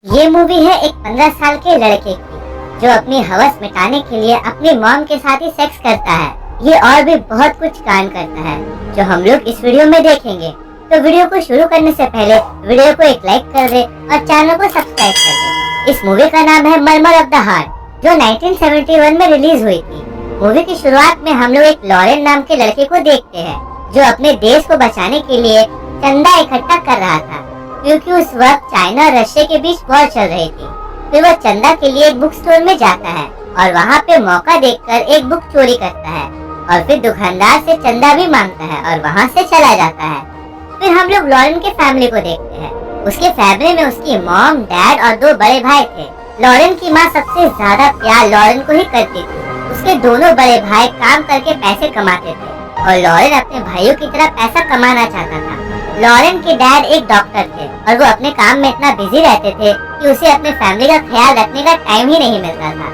ये मूवी है एक 15 साल के लड़के की जो अपनी हवस मिटाने के लिए अपनी मॉम के साथ ही सेक्स करता है। ये और भी बहुत कुछ कांड करता है जो हम लोग इस वीडियो में देखेंगे। तो वीडियो को शुरू करने से पहले वीडियो को एक लाइक कर दे और चैनल को सब्सक्राइब कर दे। इस मूवी का नाम है मर्मर ऑफ द हार्ट जो 1971 में रिलीज हुई थी। मूवी की शुरुआत में हम लोग एक लॉरेन नाम के लड़के को देखते हैं जो अपने देश को बचाने के लिए चंदा इकट्ठा कर रहा था क्योंकि उस वक्त चाइना और रशिया के बीच वॉर चल रही थी। फिर वह चंदा के लिए एक बुक स्टोर में जाता है और वहाँ पे मौका देखकर एक बुक चोरी करता है और फिर दुकानदार से चंदा भी मांगता है और वहाँ से चला जाता है। फिर हम लोग लॉरेन के फैमिली को देखते हैं। उसके फैमिली में उसकी मॉम, डैड और 2 बड़े भाई थे। लॉरेन की माँ सबसे ज्यादा प्यार लॉरेन को ही करती थी। उसके दोनों बड़े भाई काम करके पैसे कमाते थे और लॉरेन अपने भाइयों की तरह पैसा कमाना चाहता था। लॉरेन के डैड एक डॉक्टर थे और वो अपने काम में इतना बिजी रहते थे कि उसे अपने फैमिली का ख्याल रखने का टाइम ही नहीं मिलता था।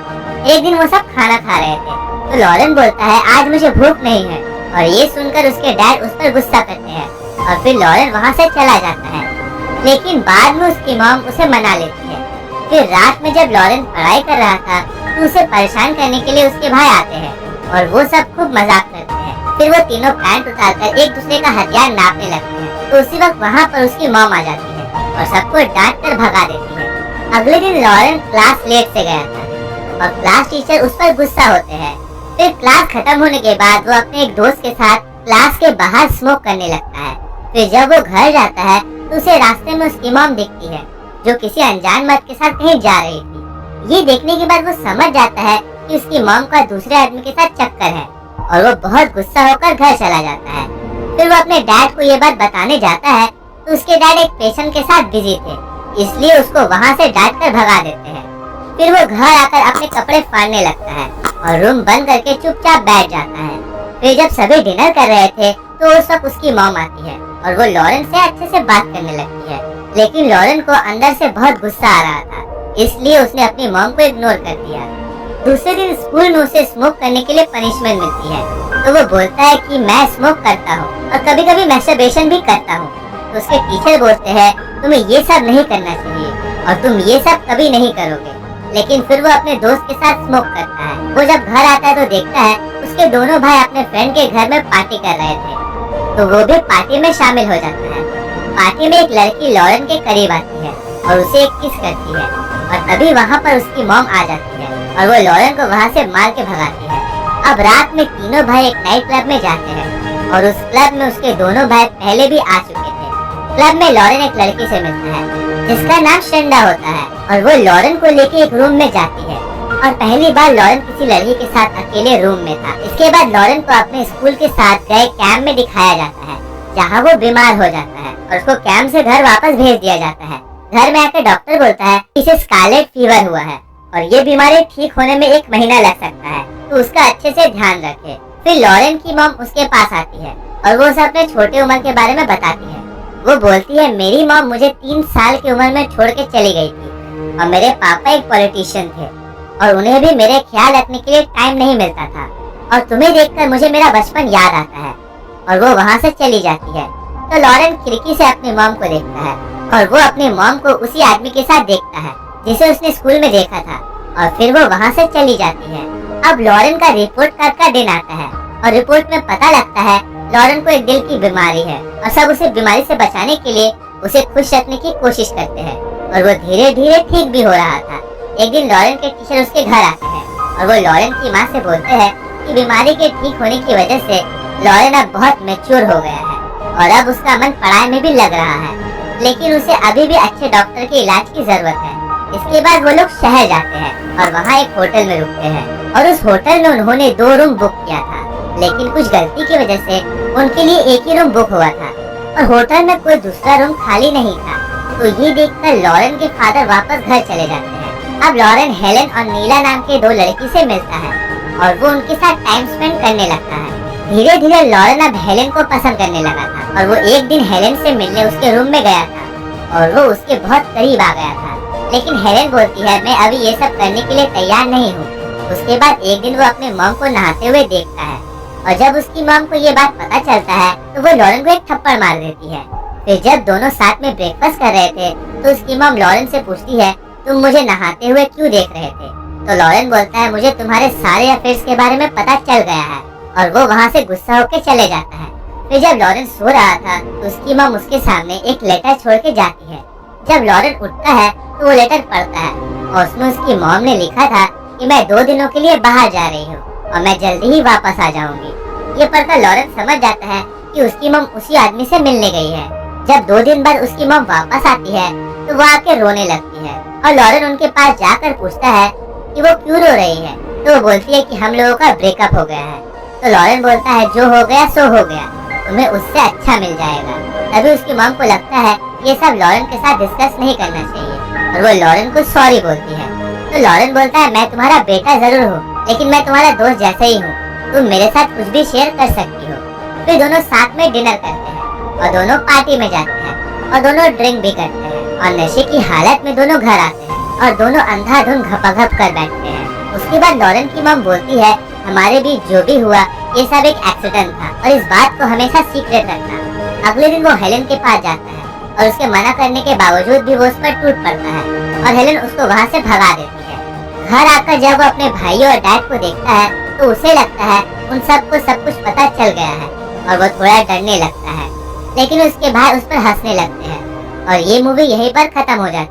एक दिन वो सब खाना खा रहे थे तो लॉरेन बोलता है आज मुझे भूख नहीं है और ये सुनकर उसके डैड उस पर गुस्सा करते हैं और फिर लॉरेन वहाँ से चला जाता है। लेकिन बाद में उसकी मॉम उसे मना लेती है। फिर रात में जब लॉरेन पढ़ाई कर रहा था तो उसे परेशान करने के लिए उसके भाई आते हैं और वो सब खूब मजाक करते हैं। फिर वो तीनों पैंट उतारकर एक दूसरे का हथियार नापने लगते हैं। तो उसी वक्त वहाँ पर उसकी मॉम आ जाती है और सबको डांट कर भगा देती है। अगले दिन लॉरेन क्लास लेट से गया था और क्लास टीचर उस पर गुस्सा होते हैं। फिर क्लास खत्म होने के बाद वो अपने एक दोस्त के साथ क्लास के बाहर स्मोक करने लगता है। फिर जब वो घर जाता है तो उसे रास्ते में उसकी मॉम दिखती है जो किसी अनजान मर्द के साथ कहीं जा रही थी। ये देखने के बाद वो समझ जाता है कि उसकी मॉम का दूसरे आदमी के साथ चक्कर है और वो बहुत गुस्सा होकर घर चला जाता है। फिर वो अपने डैड को ये बात बताने जाता है तो उसके डैड एक पेशेंट के साथ बिजी थे इसलिए उसको वहाँ से डांट कर भगा देते हैं। फिर वो घर आकर अपने कपड़े फाड़ने लगता है और रूम बंद करके चुपचाप बैठ जाता है। फिर जब सभी डिनर कर रहे थे तो उस वक्त उसकी मॉम आती है और वो लॉरेन से अच्छे से बात करने लगती है। लेकिन लॉरेन को अंदर से बहुत गुस्सा आ रहा था इसलिए उसने अपनी मॉम को इग्नोर कर दिया। दूसरे दिन स्कूल में उसे स्मोक करने के लिए पनिशमेंट मिलती है तो वो बोलता है कि मैं स्मोक करता हूँ और कभी कभी मैस्टरबेशन भी करता हूँ। तो उसके टीचर बोलते हैं तुम्हें ये सब नहीं करना चाहिए और तुम ये सब कभी नहीं करोगे। लेकिन फिर वो अपने दोस्त के साथ स्मोक करता है। वो जब घर आता है तो देखता है उसके दोनों भाई अपने फ्रेंड के घर में पार्टी कर रहे थे तो वो भी पार्टी में शामिल हो जाता है। पार्टी में एक लड़की लॉरेन के करीब आती है और उसे एक किस करती है और तभी वहाँ पर उसकी मॉम आ जाती है और वो लॉरेन को वहाँ से मार के भगाती है। अब रात में तीनों भाई एक नाइट क्लब में जाते हैं और उस क्लब में उसके दोनों भाई पहले भी आ चुके थे। क्लब में लॉरेन एक लड़की से मिलता है जिसका नाम शेंडा होता है और वो लॉरेन को लेके एक रूम में जाती है और पहली बार लॉरेन किसी लड़की के साथ अकेले रूम में था। इसके बाद लॉरेन को अपने स्कूल के साथ गए कैंप में दिखाया जाता है जहाँ वो बीमार हो जाता है और उसको कैंप से घर वापस भेज दिया जाता है। घर में आकर डॉक्टर बोलता है इसे स्कारलेट फीवर हुआ है और ये बीमारी ठीक होने में 1 महीना लग सकता है तो उसका अच्छे से ध्यान रखे। फिर लॉरेन की मॉम उसके पास आती है और वो उसे अपने छोटे उम्र के बारे में बताती है। वो बोलती है मेरी मॉम मुझे 3 साल की उम्र में छोड़ के चली गई थी और मेरे पापा एक पॉलिटिशियन थे और उन्हें भी मेरे ख्याल रखने के लिए टाइम नहीं मिलता था और तुम्हें देखकर मुझे मेरा बचपन याद आता है। और वो वहाँ से चली जाती है तो लॉरेन खिड़की से अपनी मॉम को देखता है और वो अपनी मॉम को उसी आदमी के साथ देखता है जिसे उसने स्कूल में देखा था और फिर वो वहाँ से चली जाती है। अब लॉरेन का रिपोर्ट कार्ड का दिन आता है और रिपोर्ट में पता लगता है लॉरेन को एक दिल की बीमारी है और सब उसे बीमारी से बचाने के लिए उसे खुश रखने की कोशिश करते हैं और वो धीरे धीरे ठीक भी हो रहा था। एक दिन लॉरेन के टीचर उसके घर आते हैं और वो लॉरेन की माँ से बोलते हैं कि बीमारी के ठीक होने की वजह से लॉरेन अब बहुत मैच्योर हो गया है और अब उसका मन पढ़ाई में भी लग रहा है लेकिन उसे अभी भी अच्छे डॉक्टर के इलाज की जरूरत है। इसके बाद वो लोग शहर जाते हैं और वहाँ एक होटल में रुकते हैं और उस होटल में उन्होंने 2 रूम बुक किया था लेकिन कुछ गलती की वजह से उनके लिए एक ही रूम बुक हुआ था और होटल में कोई दूसरा रूम खाली नहीं था। तो ये देखकर लॉरेन के फादर वापस घर चले जाते हैं। अब लॉरेन हेलेन और नीला नाम के 2 लड़की से मिलता है और वो उनके साथ टाइम स्पेंड करने लगता है। धीरे धीरे लॉरेन अब हेलेन को पसंद करने लगा था और वो एक दिन हेलेन से मिलने उसके रूम में गया था और वो उसके बहुत करीब आ गया था। लेकिन हेलेन बोलती है मैं अभी ये सब करने के लिए तैयार नहीं हूँ। उसके बाद एक दिन वो अपने मॉम को नहाते हुए देखता है और जब उसकी मॉम को ये बात पता चलता है तो वो लॉरेन को एक थप्पड़ मार देती है। फिर जब दोनों साथ में ब्रेकफास्ट कर रहे थे तो उसकी मॉम लॉरेन से पूछती है, तुम मुझे नहाते हुए क्यों देख रहे थे? तो लॉरेन बोलता है, मुझे तुम्हारे सारे अफेयर्स के बारे में पता चल गया है, और वो वहाँ से गुस्सा होकर चले जाता है। फिर जब लॉरेन सो रहा था तो उसकी मॉम उसके सामने एक लेटर छोड़ के जाती है। जब लॉरेन उठता है तो वो लेटर पढ़ता है और उसमें उसकी मॉम ने लिखा था कि मैं 2 दिनों के लिए बाहर जा रही हूँ और मैं जल्दी ही वापस आ जाऊंगी। ये पढ़कर लॉरेन समझ जाता है कि उसकी मॉम उसी आदमी से मिलने गई है। जब 2 दिन बाद उसकी मॉम वापस आती है तो वो आके रोने लगती है और लॉरेन उनके पास जाकर पूछता है कि वो क्यों रो रही है। तो वो बोलती है कि हम लोगों का ब्रेकअप हो गया है। तो लॉरेन बोलता है, जो हो गया सो हो गया, तुम्हें उससे अच्छा मिल जाएगा। तभी उसकी मॉम को लगता है ये सब लॉरेन के साथ डिस्कस नहीं करना चाहिए और वो लॉरेन को सॉरी बोलती है। तो लॉरेन बोलता है, मैं तुम्हारा बेटा जरूर हूँ लेकिन मैं तुम्हारा दोस्त जैसे ही हूँ, तुम मेरे साथ कुछ भी शेयर कर सकती हो। फिर दोनों साथ में डिनर करते हैं और दोनों पार्टी में जाते हैं और दोनों ड्रिंक भी करते हैं और नशे की हालत में दोनों घर आते हैं और दोनों अंधाधुंध घपाघप कर बैठते हैं। उसके बाद लॉरेन की मॉम बोलती है, हमारे बीच जो भी हुआ ये सब एक एक्सीडेंट था और इस बात को हमेशा सीक्रेट रखना। अगले दिन वो हेलेन के पास जाता है और उसके मना करने के बावजूद भी वो उस पर टूट पड़ता है और हेलेन उसको वहाँ से भगा देती है। घर आकर जब वो अपने भाइयों और डैड को देखता है तो उसे लगता है उन सबको सब कुछ पता चल गया है और वो थोड़ा डरने लगता है, लेकिन उसके भाई उस पर हंसने लगते हैं और ये मूवी यहीं पर खत्म हो जाती है।